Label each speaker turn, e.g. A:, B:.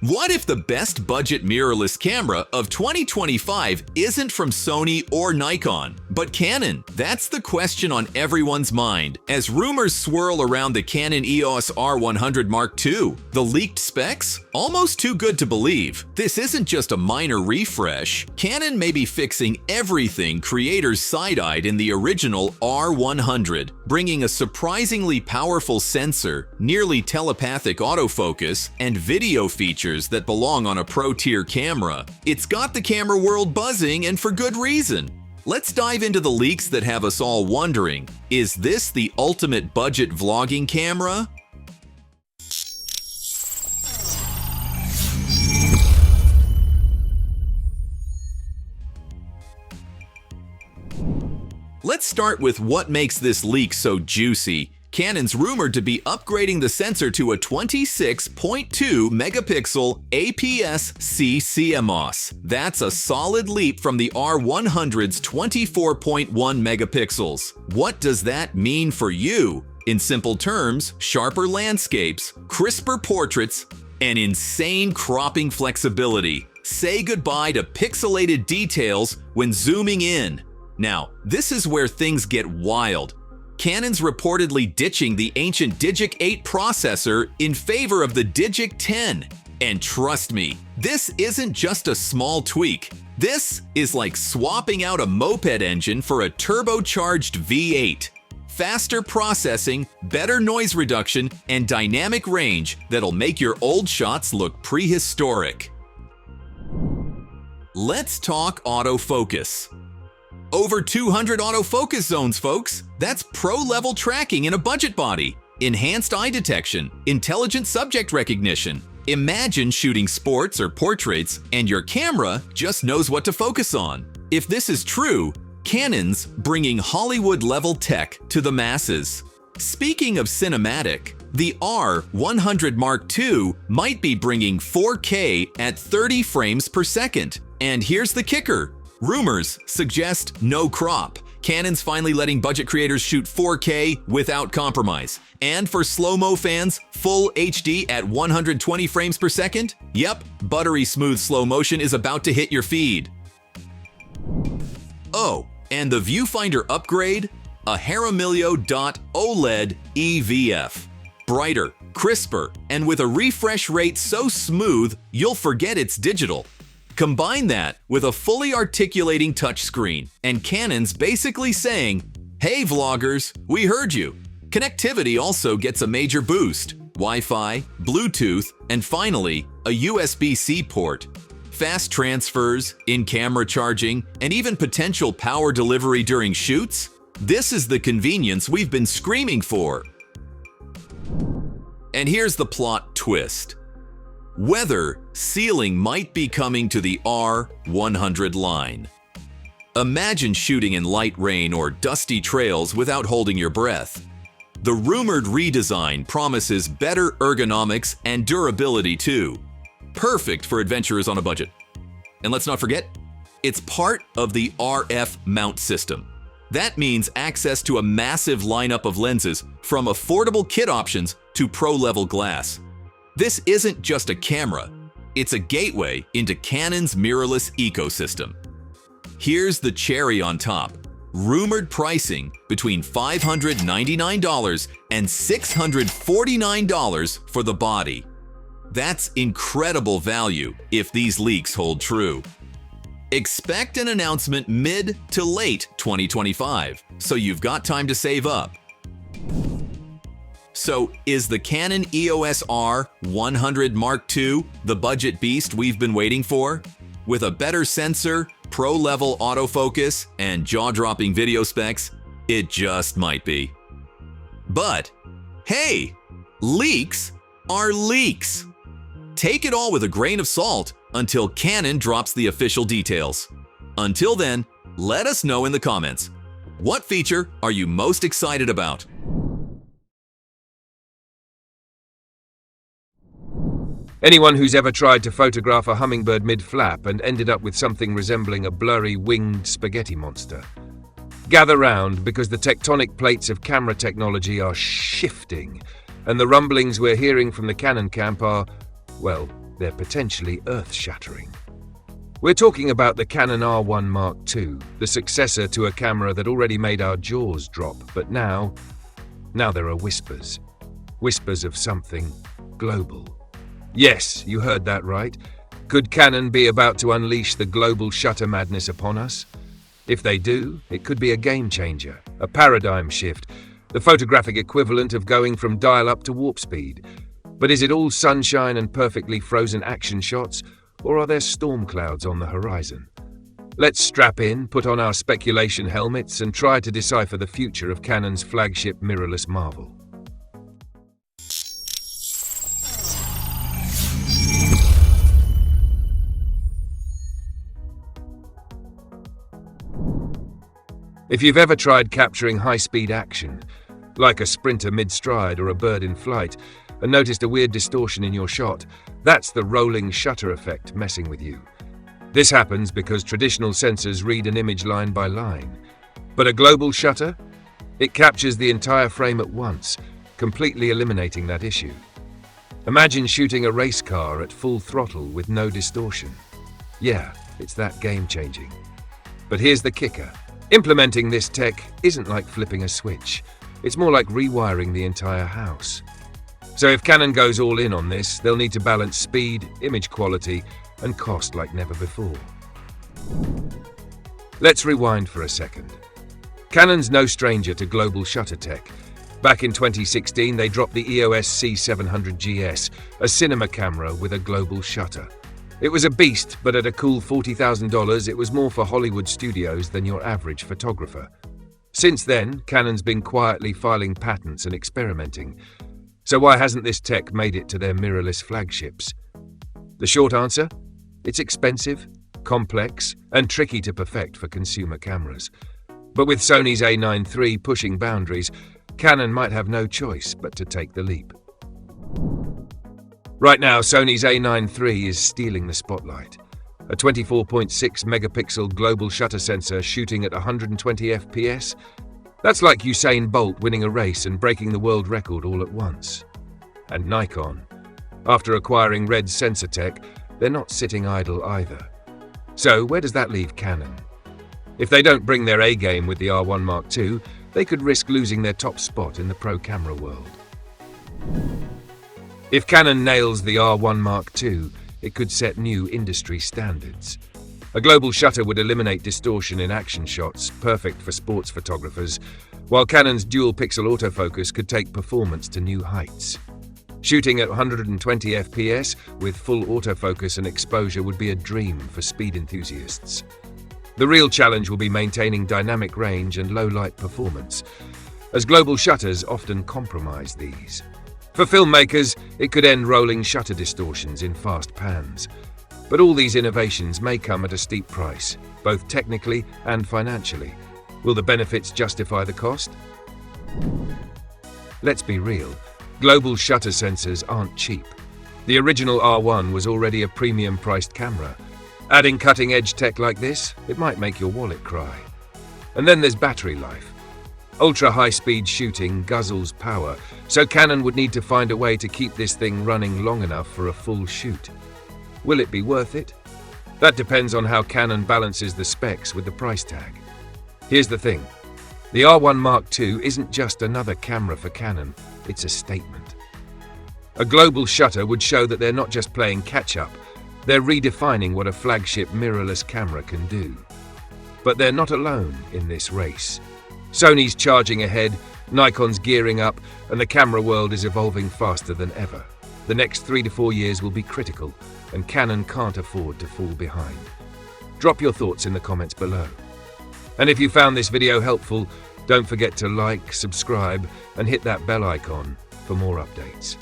A: What if the best budget mirrorless camera of 2025 isn't from Sony or Nikon, but Canon? That's the question on everyone's mind as rumors swirl around the Canon EOS R100 II. The leaked specs? Almost too good to believe. This isn't just a minor refresh. Canon may be fixing everything creators side-eyed in the original R100, bringing a surprisingly powerful sensor, nearly telepathic autofocus, and video features that belong on a pro-tier camera. It's got the camera world buzzing, and for good reason. Let's dive into the leaks that have us all wondering, is this the ultimate budget vlogging camera? Let's start with what makes this leak so juicy. Canon's rumored to be upgrading the sensor to a 26.2 megapixel APS-C CMOS. That's a solid leap from the R100's 24.1 megapixels. What does that mean for you? In simple terms, sharper landscapes, crisper portraits, and insane cropping flexibility. Say goodbye to pixelated details when zooming in. Now, this is where things get wild. Canon's reportedly ditching the ancient Digic 8 processor in favor of the Digic 10. And trust me, this isn't just a small tweak. This is like swapping out a moped engine for a turbocharged V8. Faster processing, better noise reduction, and dynamic range that'll make your old shots look prehistoric. Let's talk autofocus. Over 200 autofocus zones, folks. That's pro-level tracking in a budget body. Enhanced eye detection, intelligent subject recognition. Imagine shooting sports or portraits and your camera just knows what to focus on. If this is true, Canon's bringing Hollywood-level tech to the masses. Speaking of cinematic, the R100 II might be bringing 4K at 30 frames per second. And here's the kicker. Rumors suggest no crop. Canon's finally letting budget creators shoot 4K without compromise. And for slow-mo fans, full HD at 120 frames per second? Yep, buttery smooth slow motion is about to hit your feed. Oh, and the viewfinder upgrade? A Jaramillo Dot OLED EVF. Brighter, crisper, and with a refresh rate so smooth, you'll forget it's digital. Combine that with a fully articulating touchscreen, and Canon's basically saying, hey vloggers, we heard you. Connectivity also gets a major boost. Wi-Fi, Bluetooth, and finally, a USB-C port. Fast transfers, in-camera charging, and even potential power delivery during shoots? This is the convenience we've been screaming for. And here's the plot twist. Weather sealing might be coming to the R100 line. Imagine shooting in light rain or dusty trails without holding your breath. The rumored redesign promises better ergonomics and durability too. Perfect for adventurers on a budget. And let's not forget, it's part of the RF mount system. That means access to a massive lineup of lenses from affordable kit options to pro-level glass. This isn't just a camera, it's a gateway into Canon's mirrorless ecosystem. Here's the cherry on top. Rumored pricing between $599 and $649 for the body. That's incredible value if these leaks hold true. Expect an announcement mid to late 2025, so you've got time to save up. So, is the Canon EOS R100 II the budget beast we've been waiting for? With a better sensor, pro-level autofocus, and jaw-dropping video specs, it just might be. But, hey, leaks are leaks. Take it all with a grain of salt until Canon drops the official details. Until then, let us know in the comments. What feature are you most excited about?
B: Anyone who's ever tried to photograph a hummingbird mid-flap and ended up with something resembling a blurry winged spaghetti monster. Gather round because the tectonic plates of camera technology are shifting, and the rumblings we're hearing from the Canon camp are, well, they're potentially earth-shattering. We're talking about the Canon R1 Mark II, the successor to a camera that already made our jaws drop, but now there are whispers. Whispers of something global. Yes, you heard that right. Could Canon be about to unleash the global shutter madness upon us? If they do, it could be a game changer, a paradigm shift, the photographic equivalent of going from dial-up to warp speed. But is it all sunshine and perfectly frozen action shots, or are there storm clouds on the horizon? Let's strap in, put on our speculation helmets, and try to decipher the future of Canon's flagship mirrorless marvel. If you've ever tried capturing high-speed action, like a sprinter mid-stride or a bird in flight, and noticed a weird distortion in your shot, that's the rolling shutter effect messing with you. This happens because traditional sensors read an image line by line. But a global shutter? It captures the entire frame at once, completely eliminating that issue. Imagine shooting a race car at full throttle with no distortion. Yeah, it's that game-changing. But here's the kicker. Implementing this tech isn't like flipping a switch. It's more like rewiring the entire house. So if Canon goes all in on this, they'll need to balance speed, image quality, and cost like never before. Let's rewind for a second. Canon's no stranger to global shutter tech. Back in 2016, they dropped the EOS C700GS, a cinema camera with a global shutter. It was a beast, but at a cool $40,000, it was more for Hollywood studios than your average photographer. Since then, Canon's been quietly filing patents and experimenting. So why hasn't this tech made it to their mirrorless flagships? The short answer? It's expensive, complex, and tricky to perfect for consumer cameras. But with Sony's A9 III pushing boundaries, Canon might have no choice but to take the leap. Right now, Sony's A9 III is stealing the spotlight. A 24.6 megapixel global shutter sensor shooting at 120 FPS? That's like Usain Bolt winning a race and breaking the world record all at once. And Nikon. After acquiring Red's sensor tech, they're not sitting idle either. So where does that leave Canon? If they don't bring their A-game with the R1 Mark II, they could risk losing their top spot in the pro camera world. If Canon nails the R1 Mark II, it could set new industry standards. A global shutter would eliminate distortion in action shots, perfect for sports photographers, while Canon's dual-pixel autofocus could take performance to new heights. Shooting at 120 FPS with full autofocus and exposure would be a dream for speed enthusiasts. The real challenge will be maintaining dynamic range and low-light performance, as global shutters often compromise these. For filmmakers, it could end rolling shutter distortions in fast pans. But all these innovations may come at a steep price, both technically and financially. Will the benefits justify the cost? Let's be real, global shutter sensors aren't cheap. The original R1 was already a premium-priced camera. Adding cutting-edge tech like this, it might make your wallet cry. And then there's battery life. Ultra-high-speed shooting guzzles power, so Canon would need to find a way to keep this thing running long enough for a full shoot. Will it be worth it? That depends on how Canon balances the specs with the price tag. Here's the thing. The R1 Mark II isn't just another camera for Canon, it's a statement. A global shutter would show that they're not just playing catch-up, they're redefining what a flagship mirrorless camera can do. But they're not alone in this race. Sony's charging ahead, Nikon's gearing up, and the camera world is evolving faster than ever. The next 3 to 4 years will be critical, and Canon can't afford to fall behind. Drop your thoughts in the comments below. And if you found this video helpful, don't forget to like, subscribe, and hit that bell icon for more updates.